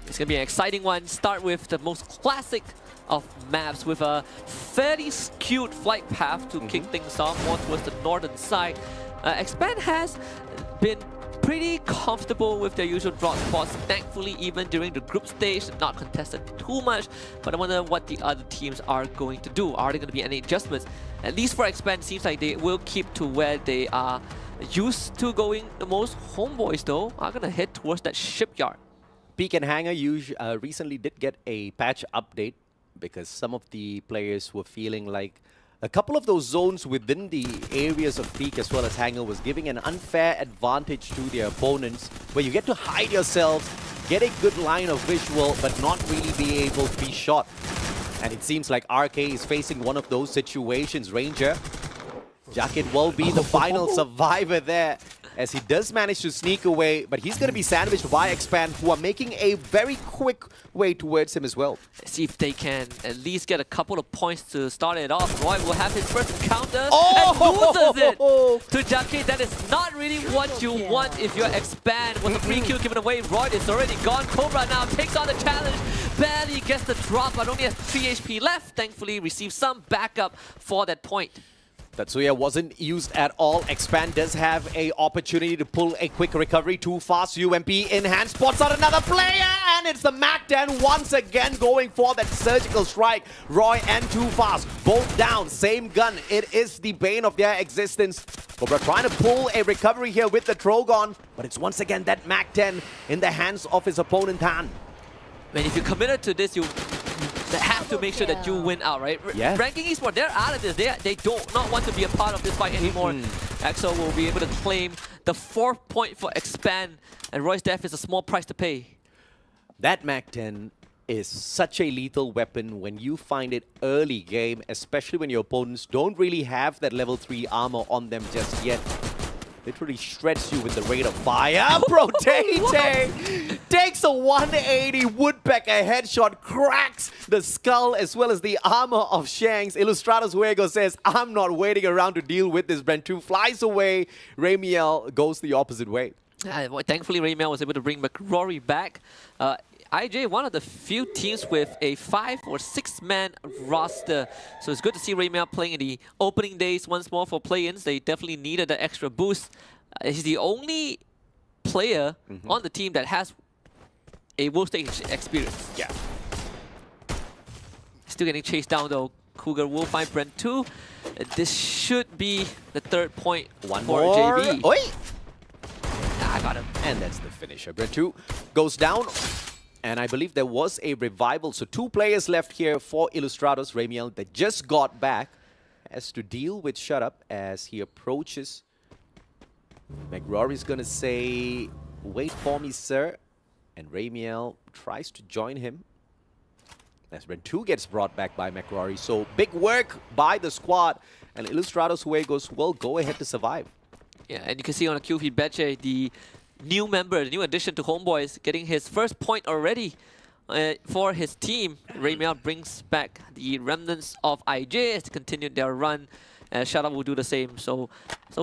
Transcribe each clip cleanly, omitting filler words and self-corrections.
It's going to be an exciting one. Start with the most classic of maps with a fairly skewed flight path to kick things off more towards the northern side. Expand has been pretty comfortable with their usual drop spots. Thankfully, even during the group stage, not contested too much. But I wonder what the other teams are going to do. Are there going to be any adjustments? At least for Expand, seems like they will keep to where they are used to going the most. Homeboys, though, are going to head towards that shipyard. Peak and Hangar recently did get a patch update because some of the players were feeling like a couple of those zones within the areas of Peak as well as Hangar was giving an unfair advantage to their opponents, where you get to hide yourselves, get a good line of visual, but not really be able to be shot. And it seems like RK is facing one of those situations. Ranger, Jacket will be the final survivor there, as he does manage to sneak away, but he's going to be sandwiched by Expand, who are making a very quick way towards him as well. See if they can at least get a couple of points to start it off. Roy will have his first encounter and loses it to Jackie. That is not really what you want if you're Expand. With a free kill given away, Roy is already gone. Cobra now takes on the challenge. Barely gets the drop, but only has 3 HP left. Thankfully, receives some backup for that point. Tatsuya wasn't used at all. Expand does have a opportunity to pull a quick recovery. Too fast. UMP in hand, spots out another player, and it's the Mac-10 once again going for that surgical strike. Roy and Too Fast, both down, same gun. It is the bane of their existence. Cobra trying to pull a recovery here with the Trogon, but it's once again that Mac-10 in the hands of his opponent Han. Man, if you're committed to this, you have to make sure that you win out, right? Yeah. Ranking Esports, they're out of this. They don't not want to be a part of this fight anymore. Axel will be able to claim the 4th point for Expand, and Roy's death is a small price to pay. That Mac-10 is such a lethal weapon when you find it early game, especially when your opponents don't really have that level 3 armor on them just yet. Literally shreds you with the rate of fire. Protete takes a 180 Woodpecker headshot, cracks the skull as well as the armor of Shanks. Ilustrados Juego says, I'm not waiting around to deal with this. Brent2 flies away. Ramiel goes the opposite way. Thankfully, Ramiel was able to bring McRory back. IJ, one of the few teams with a 5 or 6 man roster. So it's good to see Ramiel playing in the opening days once more for play-ins. They definitely needed the extra boost. He's the only player on the team that has a world stage experience. Yeah. Still getting chased down though. Cougar will find Brent2. This should be the 3rd point One for more. JB. Oi! I got him. And that's the finisher. Brent2 goes down. And I believe there was a revival. So 2 players left here for Ilustrados. Ramiel that just got back has to deal with Shut Up as he approaches. McRory's going to say, wait for me, sir. And Ramiel tries to join him. As Brent2 gets brought back by McRory. So big work by the squad. And Ilustrados Juegos will go ahead to survive. Yeah, and you can see on the kill feed, Betche, the new member, the new addition to Homeboys, getting his first point already for his team. Ramiel brings back the remnants of IJ as they continue their run. Shadow will do the same. So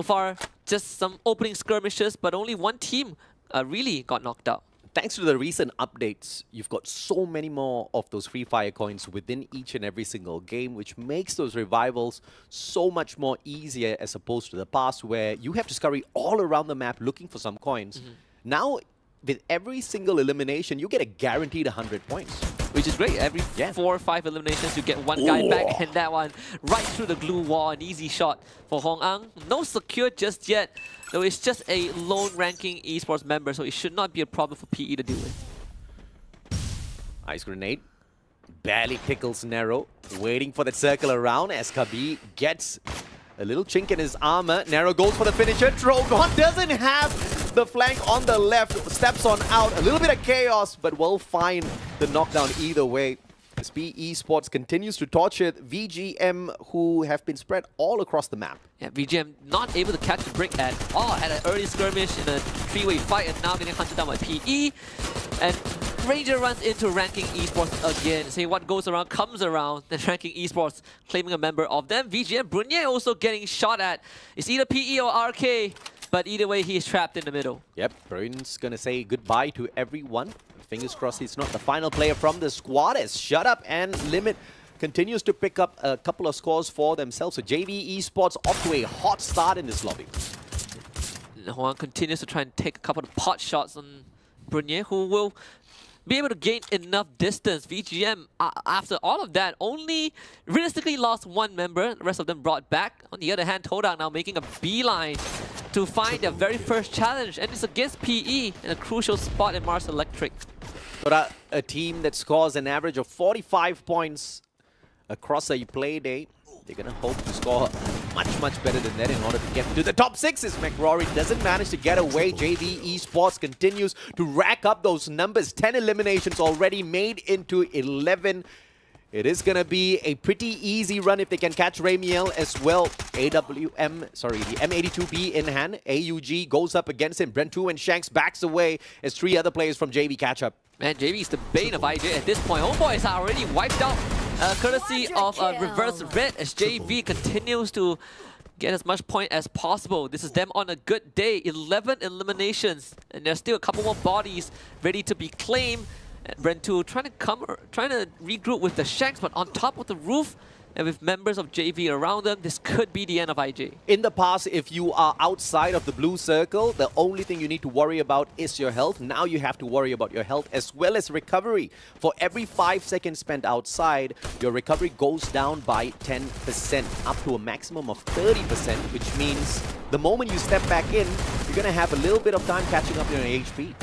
far, just some opening skirmishes, but only one team really got knocked out. Thanks to the recent updates, you've got so many more of those Free Fire coins within each and every single game, which makes those revivals so much more easier as opposed to the past where you have to scurry all around the map looking for some coins. Now, with every single elimination, you get a guaranteed 100 points. Which is great. Every 4 or 5 eliminations, you get one guy back, and that one right through the glue wall. An easy shot for Hong Ang. No secure just yet, though it's just a lone ranking esports member, so it should not be a problem for PE to deal with. Ice grenade. Barely tickles Nero. Waiting for that circle around as Kabi gets a little chink in his armor. Nero goes for the finisher. Trogon doesn't have the flank on the left. Steps on out. A little bit of chaos, but will find the knockdown either way. SP Esports continues to torture VGM, who have been spread all across the map. Yeah, VGM not able to catch the break at all. Had an early skirmish in a 3-way fight and now getting hunted down by PE. And Ranger runs into Ranking Esports again, saying what goes around comes around. Then Ranking Esports claiming a member of them. VGM Brunier also getting shot at. It's either PE or RK, but either way, he is trapped in the middle. Yep, Brun's gonna say goodbye to everyone. Fingers crossed he's not the final player from the squad as Shut Up and Limit continues to pick up a couple of scores for themselves. So JV Esports off to a hot start in this lobby. Huang continues to try and take a couple of pot shots on Brunier, who will be able to gain enough distance. VGM, after all of that, only realistically lost one member. The rest of them brought back. On the other hand, Todak now making a beeline to find their very first challenge, and it's against PE in a crucial spot in Mars Electric. Todak, a team that scores an average of 45 points across a play day. They're going to hope to score much better than that in order to get to the top 6. As McRory doesn't manage to get away, JV Esports continues to rack up those numbers. 10 eliminations already made into 11. It is going to be a pretty easy run if they can catch Ramiel as well. The M82B in hand. AUG goes up against him. Brentu and Shanks backs away as 3 other players from JV catch up. Man, JV is the bane of IJ at this point. Homeboys are already wiped out, courtesy of reverse red, as JV continues to get as much point as possible. This is them on a good day. 11 eliminations, and there's still a couple more bodies ready to be claimed. Brentu trying to regroup with the Shanks, but on top of the roof, and with members of JV around them, this could be the end of IJ. In the past, if you are outside of the blue circle, the only thing you need to worry about is your health. Now you have to worry about your health as well as recovery. For every 5 seconds spent outside, your recovery goes down by 10%, up to a maximum of 30%, which means the moment you step back in, you're going to have a little bit of time catching up on your HP.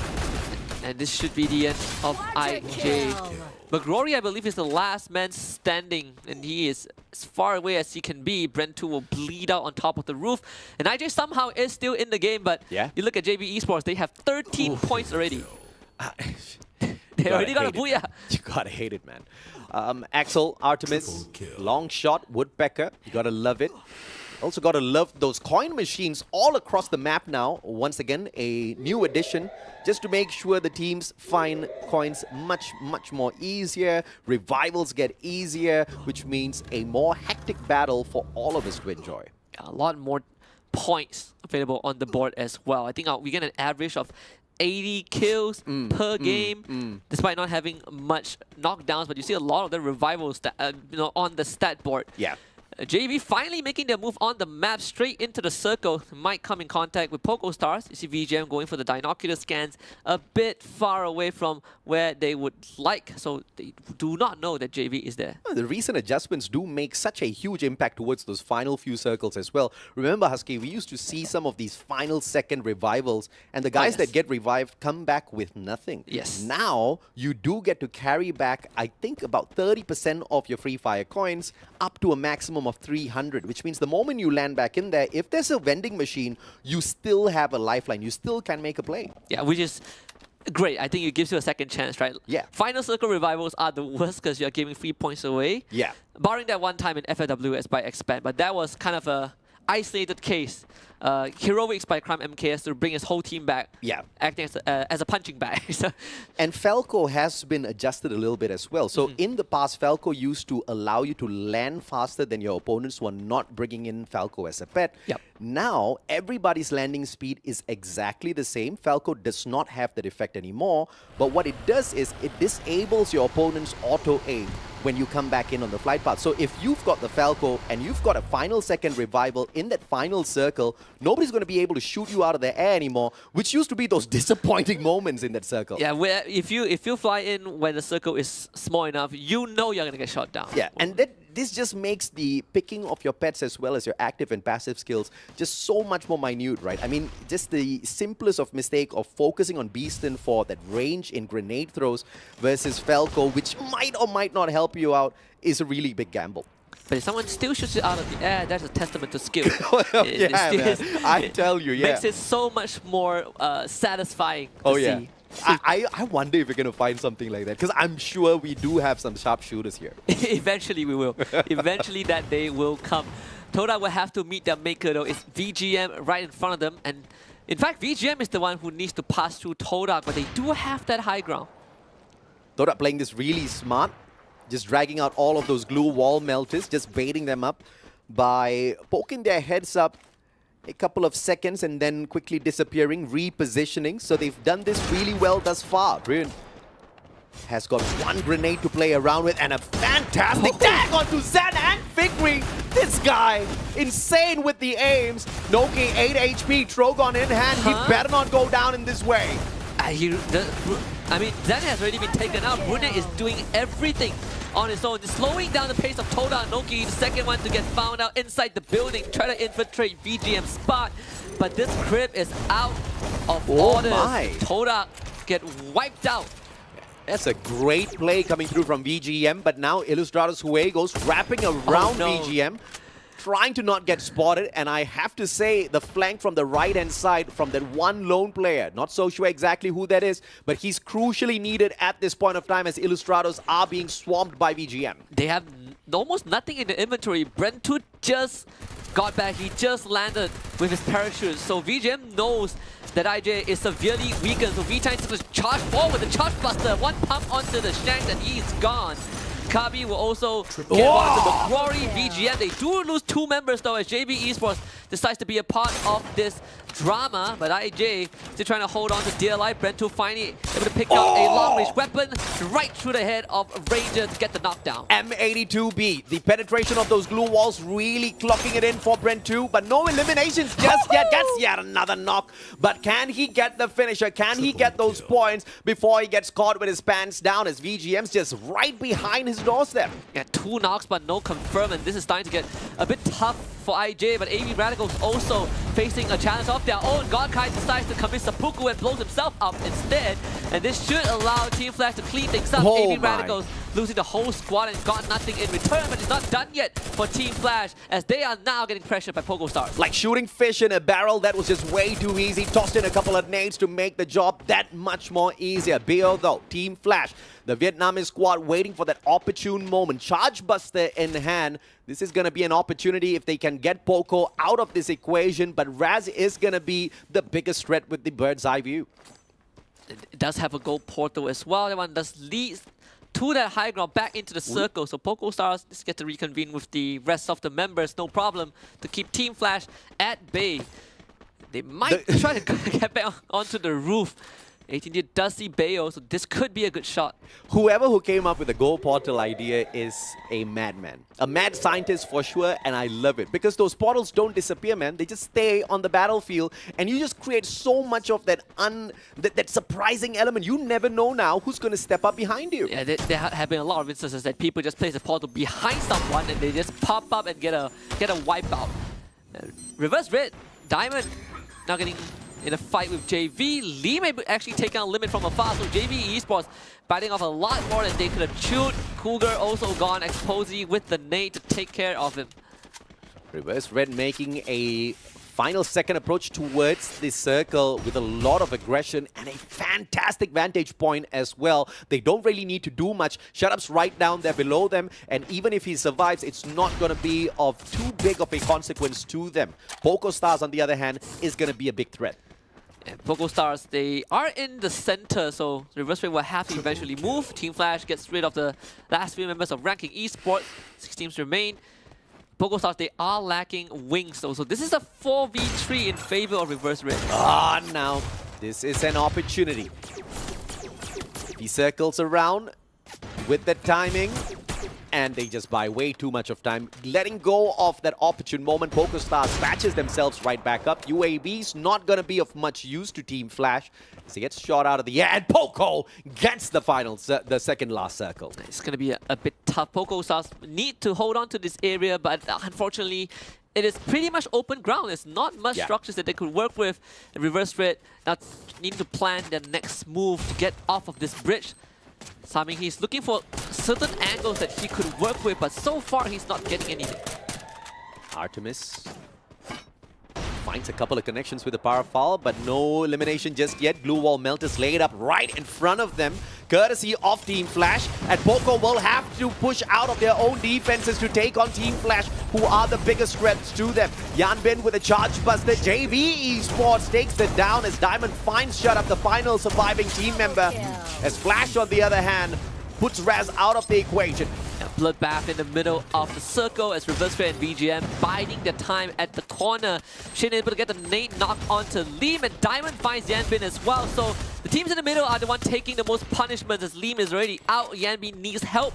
And this should be the end of IJ. McRory, I believe, is the last man standing, and he is as far away as he can be. Brentu will bleed out on top of the roof, and IJ somehow is still in the game, but you look at JV Esports, they have 13 points already. They already got a booyah. You gotta hate it, man. Axel, Artemis, long shot, Woodpecker, you gotta love it. Also gotta love those coin machines all across the map now. Once again, a new addition, just to make sure the teams find coins much more easier. Revivals get easier, which means a more hectic battle for all of us to enjoy. A lot more points available on the board as well. I think we get an average of 80 kills per game, despite not having much knockdowns. But you see a lot of the revivals that on the stat board. Yeah. JV finally making their move on the map straight into the circle. Might come in contact with Poco Stars. You see VGM going for the binocular scans a bit far away from where they would like, so they do not know that JV is there. Well, the recent adjustments do make such a huge impact towards those final few circles as well. Remember, Husky, we used to see some of these final second revivals, and the guys that get revived come back with nothing. Yes. Now, you do get to carry back, I think, about 30% of your Free Fire coins up to a maximum of 300, which means the moment you land back in there, if there's a vending machine, you still have a lifeline. You still can make a play. Yeah, which is great. I think it gives you a second chance, right? Yeah. Final circle revivals are the worst because you're giving 3 points away. Yeah. Barring that one time in FFWS by Expand, but that was kind of a isolated case. Heroics by Crime MKS to bring his whole team back, acting as a punching bag. And Falco has been adjusted a little bit as well. So in the past, Falco used to allow you to land faster than your opponents who are not bringing in Falco as a pet. Now, everybody's landing speed is exactly the same. Falco does not have that effect anymore. But what it does is it disables your opponent's auto-aim when you come back in on the flight path. So if you've got the Falco and you've got a final second revival in that final circle, nobody's going to be able to shoot you out of the air anymore, which used to be those disappointing moments in that circle. Yeah, where if you fly in when the circle is small enough, you know you're going to get shot down. Yeah, and this just makes the picking of your pets as well as your active and passive skills just so much more minute, right? I mean, just the simplest of mistake of focusing on Beaston for that range in grenade throws versus Falco, which might or might not help you out, is a really big gamble. But if someone still shoots it out of the air, that's a testament to skill. I tell you, Makes it so much more satisfying to see. I wonder if we're going to find something like that, because I'm sure we do have some sharp shooters here. Eventually we will. Eventually that day will come. Todak will have to meet their maker though. It's VGM right in front of them. And in fact, VGM is the one who needs to pass through Todak, but they do have that high ground. Todak playing this really smart, just dragging out all of those glue wall melters, just baiting them up by poking their heads up a couple of seconds and then quickly disappearing, repositioning. So they've done this really well thus far. Brilliant. has got one grenade to play around with and a fantastic tag onto Zen and Victory. This guy, insane with the aims. Noki 8 HP, Trogon in hand. He better not go down in this way. I mean, Zen has already been taken out. Brune is doing everything on his own, just slowing down the pace of Toda and Noki, the second one to get found out inside the building, try to infiltrate VGM spot. But this crib is out of order. Toda get wiped out. That's a great play coming through from VGM, but now Illustrados Juegos wrapping around VGM, trying to not get spotted, and I have to say the flank from the right-hand side from that one lone player, not so sure exactly who that is, but he's crucially needed at this point of time as Illustrados are being swamped by VGM. They have almost nothing in the inventory. Brentu just got back, he just landed with his parachute, so VGM knows that IJ is severely weakened, so V-Time is going to charge forward with the Charge Buster, one pump onto the Shanks and he's gone. Kabi will also get one to Macquarie. VGM, they do lose 2 members though as JV Esports decides to be a part of this drama, but IJ still trying to hold on to DLI. Brentu finally able to pick up a long-range weapon right through the head of Ranger to get the knockdown. M82B, the penetration of those glue walls really clocking it in for Brentu, but no eliminations just yet. That's yet another knock, but can he get the finisher? Can he get those points before he gets caught with his pants down as VGM's just right behind his doorstep? Yeah, 2 knocks but no confirm, and this is starting to get a bit tough for IJ, but AV Radicals also facing a challenge of their own. Godkai decides to commit seppuku and blows himself up instead, and this should allow Team Flash to clean things up. AV Radicals losing the whole squad and got nothing in return, but it's not done yet for Team Flash as they are now getting pressured by PogoStars. Like shooting fish in a barrel, that was just way too easy. Tossed in a couple of nades to make the job that much more easier. BO though, Team Flash, the Vietnamese squad waiting for that opportune moment. Charge Buster in hand. This is going to be an opportunity if they can get Poco out of this equation, but Raz is going to be the biggest threat with the bird's eye view. It does have a gold portal as well. That one does lead to that high ground back into the circle. So PogoStars just get to reconvene with the rest of the members. No problem to keep Team Flash at bay. They might try to get back onto the roof. 18 does see Bayo, so this could be a good shot. Whoever who came up with the goal portal idea is a madman. A mad scientist for sure, and I love it. Because those portals don't disappear, man. They just stay on the battlefield, and you just create so much of that that surprising element. You never know now who's going to step up behind you. Yeah, there have been a lot of instances that people just place a portal behind someone, and they just pop up and get a wipeout. Reverse Red, Diamond now getting in a fight with JV. Lee may actually take out Limit from afar, so JV Esports biting off a lot more than they could have chewed. Cougar also gone, Exposy with the nade to take care of him. Reverse Red making a final second approach towards the circle with a lot of aggression and a fantastic vantage point as well. They don't really need to do much. Shutup's right down there below them, and even if he survives, it's not going to be of too big of a consequence to them. PogoStars, on the other hand, is going to be a big threat. And PogoStars, they are in the center, so Reverse Red will have to eventually move. Team Flash gets rid of the last 3 members of Ranking Esports. 6 teams remain. PogoStars, they are lacking wings though, so this is a 4v3 in favor of Reverse Red. Now, this is an opportunity. He circles around with the timing, and they just buy way too much of time. Letting go of that opportune moment, PogoStars patches themselves right back up. UAV's not going to be of much use to Team Flash. So he gets shot out of the air, and Poco gets the final, the second last circle. It's going to be a bit tough. PogoStars need to hold on to this area, but unfortunately, it is pretty much open ground. There's not much structures that they could work with. Reverse Red now need to plan their next move to get off of this bridge. So, I mean, he's looking for certain angles that he could work with, but so far he's not getting anything. Artemis finds a couple of connections with the power foul, but no elimination just yet. Blue wall melters laid up right in front of them, courtesy of Team Flash. And Poco will have to push out of their own defenses to take on Team Flash, who are the biggest threats to them. Yanbin with a charge buster. JV Esports takes it down as Diamond finds Shutup, the final surviving team member. As Flash, on the other hand, puts Raz out of the equation. Bloodbath in the middle of the circle as Reverse Red and VGM biding their time at the corner. Shin able to get the nade knock onto Liam, and Diamond finds Yanbin as well. So the teams in the middle are the one taking the most punishment as Liam is already out. Yanbin needs help.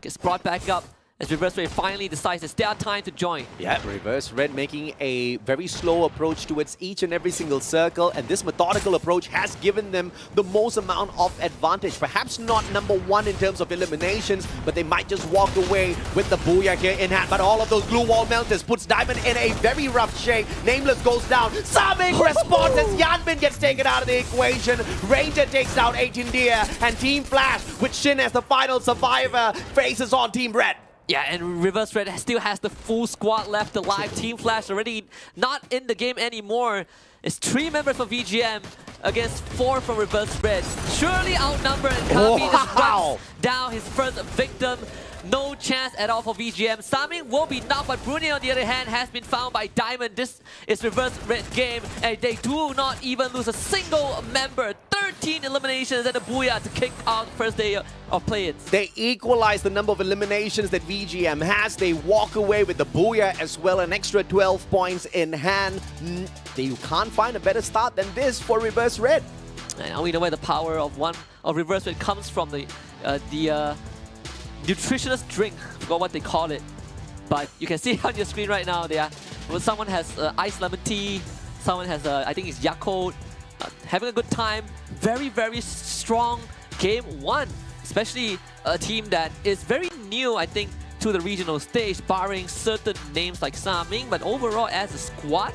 Gets brought back up as Reverse Red finally decides it's their time to join. Yeah, Reverse Red making a very slow approach towards each and every single circle, and this methodical approach has given them the most amount of advantage. Perhaps not #1 in terms of eliminations, but they might just walk away with the Booyah here in hand. But all of those glue wall melters puts Diamond in a very rough shape. Nameless goes down. Saming responds as Yanbin gets taken out of the equation. Ranger takes down 18 Deer, and Team Flash, with Shin as the final survivor, faces on Team Red. Yeah, and Reverse Red still has the full squad left alive. Team Flash already not in the game anymore. It's 3 members for VGM against 4 from Reverse Red. Surely outnumbered, and Kami just runs down his first victim. No chance at all for VGM. Saming will be knocked, but Bruni on the other hand has been found by Diamond. This is Reverse Red game, and they do not even lose a single member. 13 eliminations and a Booyah to kick off the first day of play-ins. They equalize the number of eliminations that VGM has. They walk away with the Booyah as well, an extra 12 points in hand. You can't find a better start than this for Reverse Red. And now we know where the power of Reverse Red comes from. The nutritionist drink, I forgot what they call it, but you can see it on your screen right now. Someone has iced lemon tea, someone has I think it's Yakult, having a good time. Very, very strong game 1, especially a team that is very new, I think, to the regional stage, barring certain names like Saming, but overall as a squad,